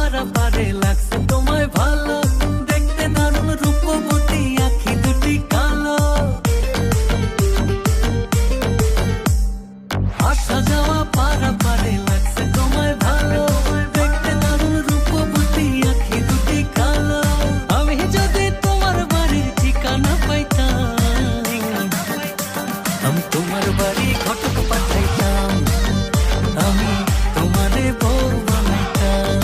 পারা পারে লাগছে তোমায় ভালো, দেখতে দারুণ রূপবতী আঁখি দুটি কালো। আসা যাওয়া পারা পারে লাগছে তোমায় ভালো, দেখতে দারুণ রূপবতী আঁখি দুটি কালো। আমি যদি তোমার বাড়ির ঠিকানা পাইতাম, আমি তোমার বাড়ি ঘটক পাঠাইতাম, আমি তোমারে বউ বানাইতাম।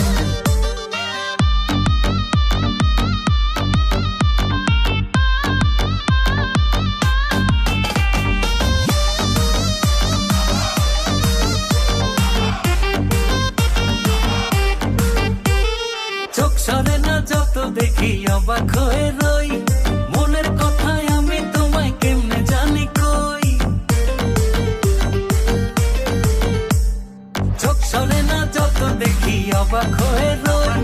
চোখ সরে না যত দেখি অবাক হয়ে রই, মনের কথায় আমি তোমায় কেমনে জানি কই। চোখ সরে না যত দেখি অবাক হয়ে রই,